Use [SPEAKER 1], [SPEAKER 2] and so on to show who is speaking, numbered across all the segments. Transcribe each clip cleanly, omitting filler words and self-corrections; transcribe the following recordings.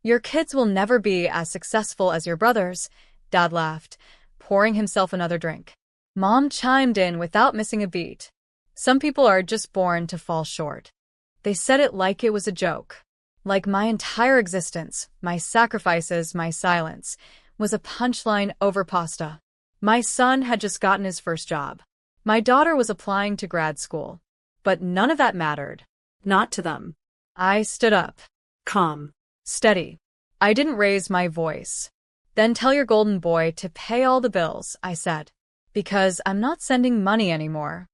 [SPEAKER 1] Your kids will never be as successful as your brothers, Dad laughed, pouring himself another drink. Mom chimed in without missing a beat. Some people are just born to fall short. They said it like it was a joke. Like my entire existence, my sacrifices, my silence, was a punchline over pasta. My son had just gotten his first job. My daughter was applying to grad school. But none of that mattered.
[SPEAKER 2] Not to them.
[SPEAKER 1] I stood up.
[SPEAKER 2] Calm.
[SPEAKER 1] Steady. I didn't raise my voice. Then tell your golden boy to pay all the bills, I said. Because I'm not sending money anymore.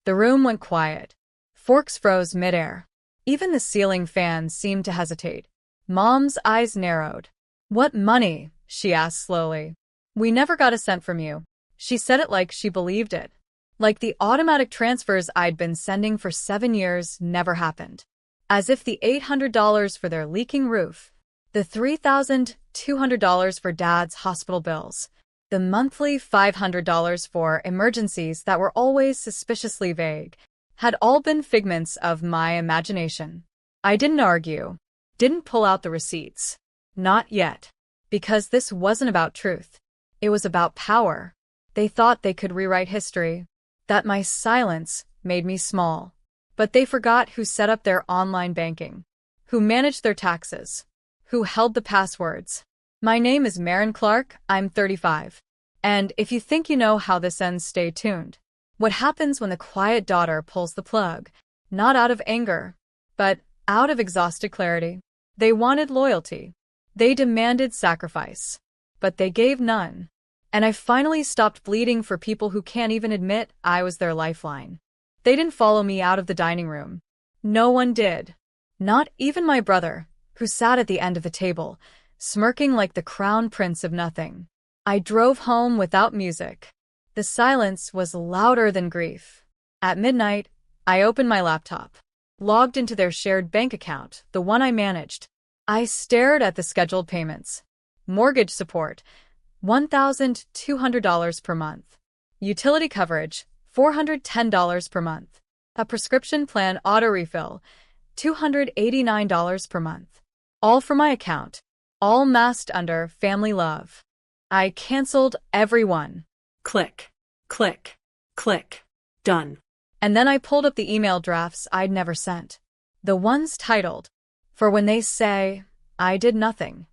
[SPEAKER 1] The room went quiet. Forks froze midair. Even the ceiling fan seemed to hesitate. Mom's eyes narrowed. What money? She asked slowly. We never got a cent from you. She said it like she believed it. Like the automatic transfers I'd been sending for 7 years never happened. As if the $800 for their leaking roof, the $3,200 for Dad's hospital bills, the monthly $500 for emergencies that were always suspiciously vague, had all been figments of my imagination. I didn't argue, didn't pull out the receipts. Not yet. Because this wasn't about truth. It was about power. They thought they could rewrite history. That my silence made me small. But they forgot who set up their online banking, who managed their taxes, who held the passwords. My name is Maren Clark, I'm 35. And if you think you know how this ends, stay tuned. What happens when the quiet daughter pulls the plug, not out of anger, but out of exhausted clarity? They wanted loyalty. They demanded sacrifice. But they gave none. And I finally stopped bleeding for people who can't even admit I was their lifeline. They didn't follow me out of the dining room. No one did. Not even my brother, who sat at the end of the table, smirking like the crown prince of nothing. I drove home without music. The silence was louder than grief. At midnight, I opened my laptop, logged into their shared bank account, the one I managed. I stared at the scheduled payments. Mortgage support, $1,200 per month. Utility coverage, $410 per month. A prescription plan auto refill, $289 per month. All from my account, all masked under family love. I canceled everyone.
[SPEAKER 2] Click, click, click. Done.
[SPEAKER 1] And then I pulled up the email drafts I'd never sent. The ones titled, For When They Say I Did Nothing.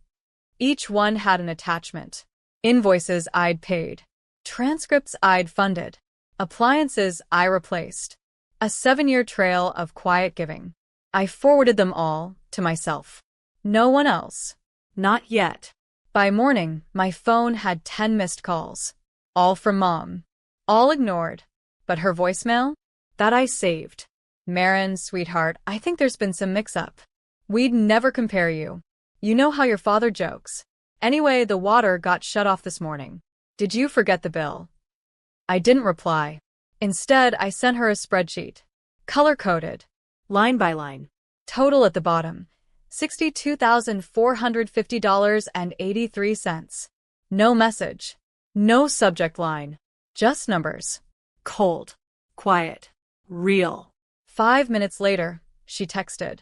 [SPEAKER 1] Each one had an attachment. Invoices I'd paid. Transcripts I'd funded. Appliances I replaced. A 7-year trail of quiet giving. I forwarded them all to myself. No one else. Not yet. By morning, my phone had 10 missed calls. All from Mom. All ignored. But her voicemail? That I saved. Maren, sweetheart, I think there's been some mix-up. We'd never compare you. You know how your father jokes. Anyway, the water got shut off this morning. Did you forget the bill? I didn't reply. Instead, I sent her a spreadsheet. Color-coded. Line by line. Total at the bottom. $62,450.83. No message. No subject line. Just numbers. Cold. Quiet. Real. 5 minutes later, she texted.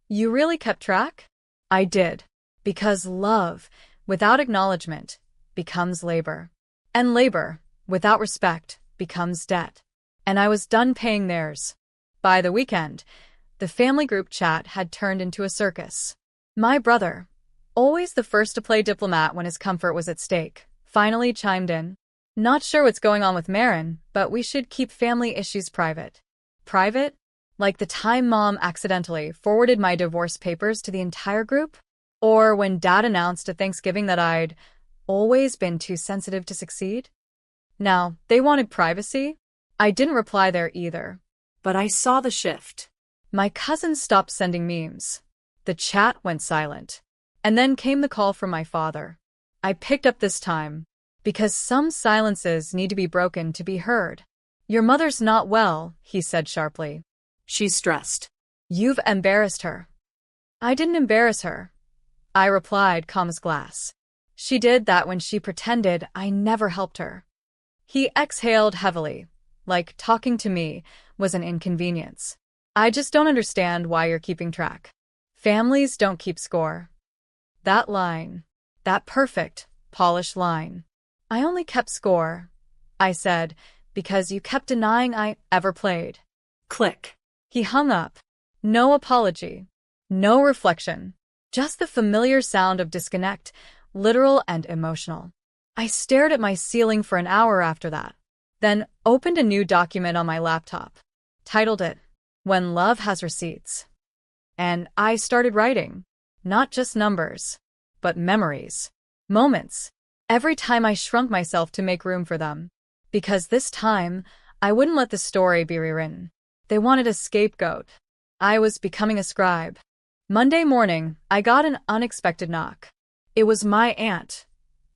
[SPEAKER 1] You really kept track? I did. Because love, without acknowledgement, becomes labor. And labor, without respect, becomes debt. And I was done paying theirs. By the weekend, the family group chat had turned into a circus. My brother, always the first to play diplomat when his comfort was at stake, finally chimed in. Not sure what's going on with Maren, but we should keep family issues private. Private? Like the time Mom accidentally forwarded my divorce papers to the entire group? Or when Dad announced at Thanksgiving that I'd always been too sensitive to succeed? Now, they wanted privacy. I didn't reply there either. But I saw the shift. My cousins stopped sending memes. The chat went silent. And then came the call from my father. I picked up this time. Because some silences need to be broken to be heard. Your mother's not well, he said sharply. She's stressed. You've embarrassed her. I didn't embarrass her. I replied, calm as glass. She did that when she pretended I never helped her. He exhaled heavily, like talking to me was an inconvenience. I just don't understand why you're keeping track. Families don't keep score. That line. That perfect, polished line. I only kept score, I said, because you kept denying I ever played.
[SPEAKER 2] Click.
[SPEAKER 1] He hung up. No apology. No reflection. Just the familiar sound of disconnect, literal and emotional. I stared at my ceiling for an hour after that, then opened a new document on my laptop, titled it, When Love Has Receipts. And I started writing. Not just numbers, but memories. Moments. Every time I shrunk myself to make room for them. Because this time, I wouldn't let the story be rewritten. They wanted a scapegoat. I was becoming a scribe. Monday morning, I got an unexpected knock. It was my aunt,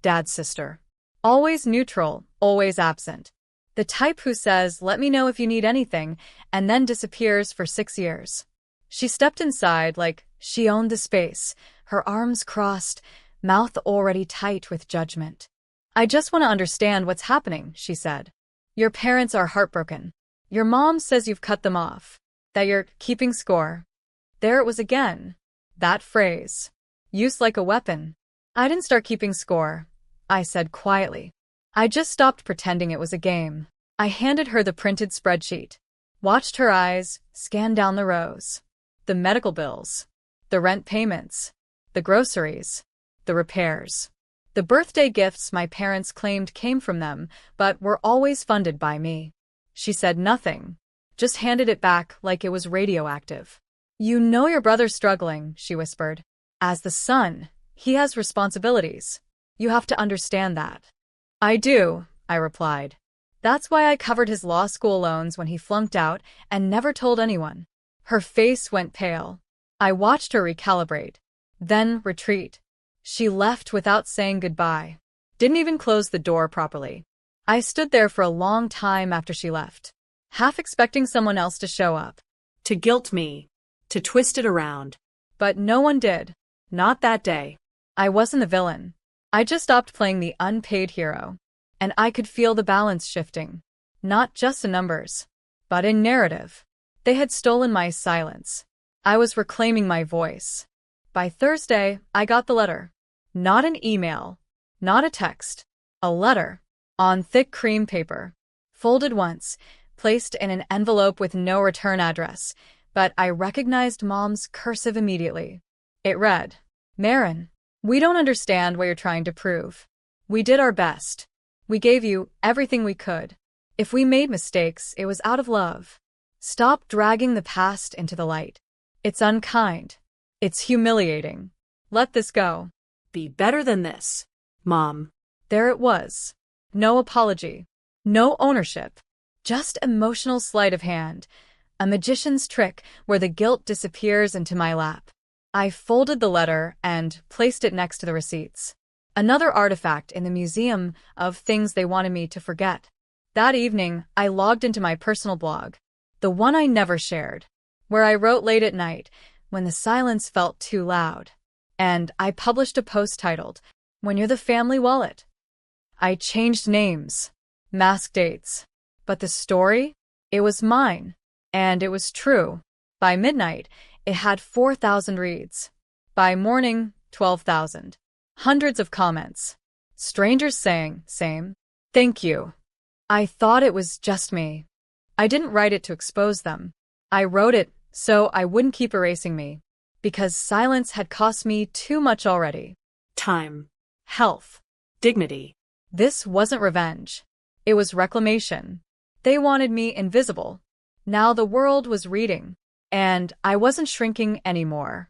[SPEAKER 1] Dad's sister. Always neutral, always absent. The type who says, "Let me know if you need anything," and then disappears for 6 years. She stepped inside like she owned the space, her arms crossed, mouth already tight with judgment. "I just want to understand what's happening," she said. "Your parents are heartbroken. Your mom says you've cut them off, that you're keeping score." There it was again. That phrase. Used like a weapon. "I didn't start keeping score," I said quietly. "I just stopped pretending it was a game." I handed her the printed spreadsheet. Watched her eyes scan down the rows. The medical bills. The rent payments. The groceries. The repairs. The birthday gifts my parents claimed came from them, but were always funded by me. She said nothing. Just handed it back like it was radioactive. "You know your brother's struggling," she whispered. "As the son, he has responsibilities. You have to understand that." "I do," I replied. "That's why I covered his law school loans when he flunked out and never told anyone." Her face went pale. I watched her recalibrate, then retreat. She left without saying goodbye. Didn't even close the door properly. I stood there for a long time after she left, half expecting someone else to show up.
[SPEAKER 2] To guilt me. To twist it around.
[SPEAKER 1] But no one did. Not that day. I wasn't the villain. I just stopped playing the unpaid hero. And I could feel the balance shifting. Not just in numbers, but in narrative. They had stolen my silence. I was reclaiming my voice. By Thursday, I got the letter. Not an email. Not a text. A letter. On thick cream paper. Folded once. Placed in an envelope with no return address. But I recognized Mom's cursive immediately. It read, "Maren, we don't understand what you're trying to prove. We did our best. We gave you everything we could. If we made mistakes, it was out of love. Stop dragging the past into the light. It's unkind. It's humiliating. Let this go.
[SPEAKER 2] Be better than this, Mom."
[SPEAKER 1] There it was. No apology. No ownership. Just emotional sleight of hand. A magician's trick where the guilt disappears into my lap. I folded the letter and placed it next to the receipts. Another artifact in the museum of things they wanted me to forget. That evening, I logged into my personal blog, the one I never shared, where I wrote late at night when the silence felt too loud. And I published a post titled, "When You're the Family Wallet." I changed names, masked dates, but the story, it was mine, and it was true. By midnight, it had 4,000 reads. By morning, 12,000. Hundreds of comments. Strangers saying, "Same. Thank you." I thought it was just me. I didn't write it to expose them. I wrote it so I wouldn't keep erasing me. Because silence had cost me too much already.
[SPEAKER 2] Time.
[SPEAKER 1] Health.
[SPEAKER 2] Dignity.
[SPEAKER 1] This wasn't revenge. It was reclamation. They wanted me invisible. Now the world was reading. And I wasn't shrinking anymore.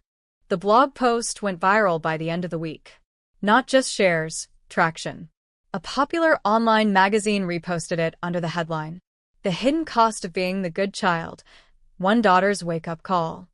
[SPEAKER 1] The blog post went viral by the end of the week. Not just shares, traction. A popular online magazine reposted it under the headline, "The Hidden Cost of Being the Good Child, One Daughter's Wake-Up Call."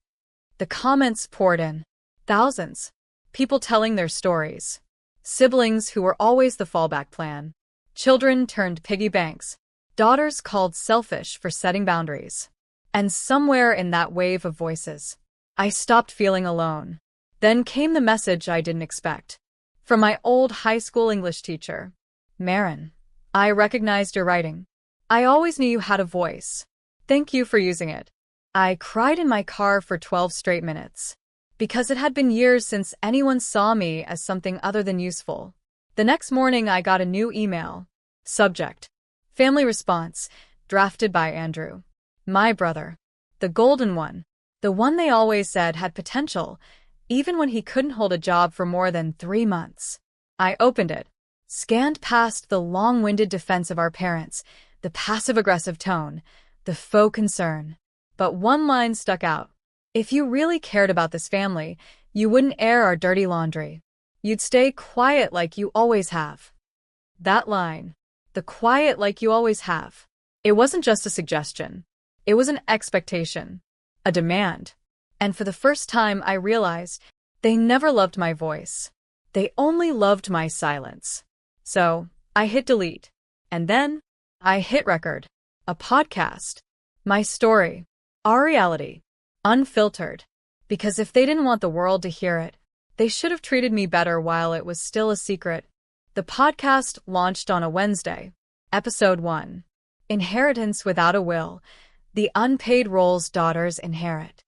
[SPEAKER 1] The comments poured in. Thousands. People telling their stories. Siblings who were always the fallback plan. Children turned piggy banks. Daughters called selfish for setting boundaries. And somewhere in that wave of voices, I stopped feeling alone. Then came the message I didn't expect. From my old high school English teacher. "Maren, I recognized your writing. I always knew you had a voice. Thank you for using it." I cried in my car for 12 straight minutes. because it had been years since anyone saw me as something other than useful. The next morning, I got a new email. Subject: Family response, drafted by Andrew. My brother. The golden one. The one they always said had potential, even when he couldn't hold a job for more than 3 months. I opened it, scanned past the long-winded defense of our parents, the passive-aggressive tone, the faux concern. But one line stuck out. If you really cared about this family, you wouldn't air our dirty laundry. You'd stay quiet like you always have. That line, the quiet like you always have. It wasn't just a suggestion. It was an expectation, a demand. And for the first time, I realized they never loved my voice. They only loved my silence. So I hit delete. And then I hit record. A podcast. My story. Our reality. Unfiltered. Because if they didn't want the world to hear it, they should have treated me better while it was still a secret. The podcast launched on a Wednesday. Episode 1. Inheritance without a will. The unpaid roles daughters inherit.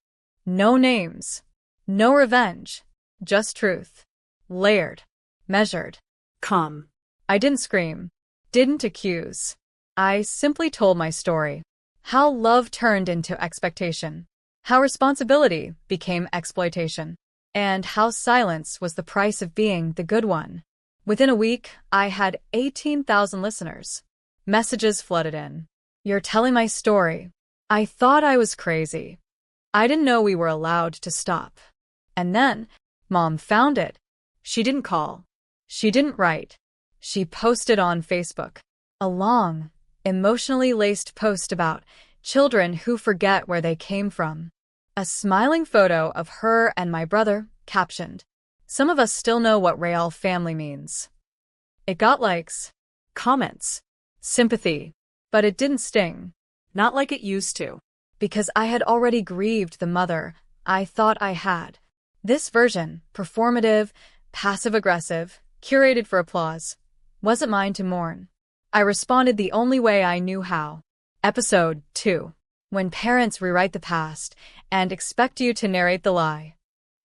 [SPEAKER 1] No names. No revenge. Just truth. Layered. Measured.
[SPEAKER 2] Calm.
[SPEAKER 1] I didn't scream. Didn't accuse. I simply told my story. How love turned into expectation. How responsibility became exploitation. And how silence was the price of being the good one. Within a week, I had 18,000 listeners. Messages flooded in. You're telling my story. I thought I was crazy. I didn't know we were allowed to stop. And then, Mom found it. She didn't call. She didn't write. She posted on Facebook. A long, emotionally laced post about children who forget where they came from. A smiling photo of her and my brother, captioned, "Some of us still know what real family means." It got likes, comments, sympathy, but it didn't sting.
[SPEAKER 2] Not like it used to.
[SPEAKER 1] Because I had already grieved the mother I thought I had. This version, performative, passive-aggressive, curated for applause, wasn't mine to mourn. I responded the only way I knew how. Episode 2. When parents rewrite the past and expect you to narrate the lie.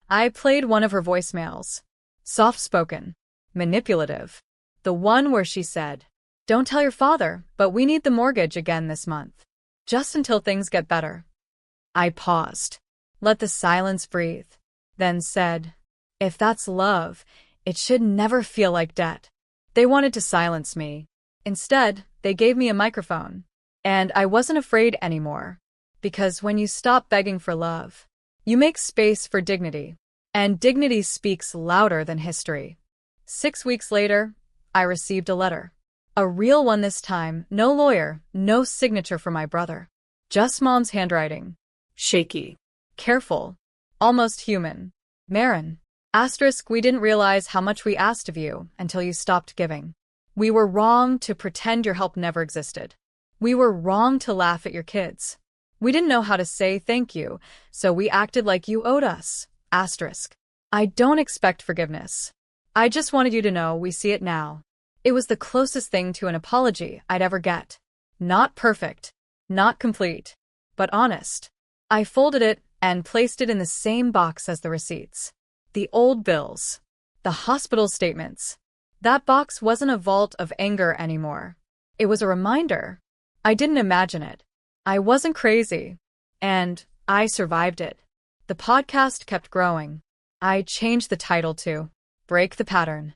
[SPEAKER 1] I played one of her voicemails. Soft-spoken. Manipulative. The one where she said, "Don't tell your father, but we need the mortgage again this month. Just until things get better." I paused. Let the silence breathe. Then said, "If that's love, it should never feel like debt." They wanted to silence me. Instead, they gave me a microphone. And I wasn't afraid anymore. Because when you stop begging for love, you make space for dignity. And dignity speaks louder than history. 6 weeks later, I received a letter. A real one this time, no lawyer, no signature for my brother. Just Mom's handwriting.
[SPEAKER 2] Shaky.
[SPEAKER 1] Careful. Almost human. Marin. Asterisk, we didn't realize how much we asked of you until you stopped giving. We were wrong to pretend your help never existed. We were wrong to laugh at your kids. We didn't know how to say thank you, so we acted like you owed us. Asterisk. I don't expect forgiveness. I just wanted you to know we see it now. It was the closest thing to an apology I'd ever get. Not perfect. Not complete. But honest. I folded it and placed it in the same box as the receipts. The old bills. The hospital statements. That box wasn't a vault of anger anymore. It was a reminder. I didn't imagine it. I wasn't crazy. And I survived it. The podcast kept growing. I changed the title to Break the Pattern.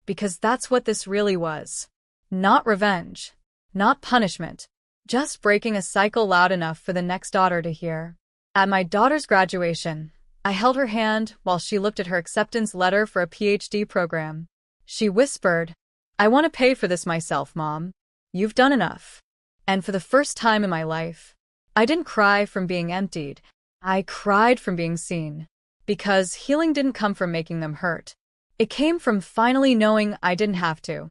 [SPEAKER 1] Because that's what this really was. Not revenge. Not punishment. Just breaking a cycle loud enough for the next daughter to hear. At my daughter's graduation, I held her hand while she looked at her acceptance letter for a PhD program. She whispered, "I want to pay for this myself, Mom. You've done enough." And for the first time in my life, I didn't cry from being emptied. I cried from being seen. Because healing didn't come from making them hurt. It came from finally knowing I didn't have to.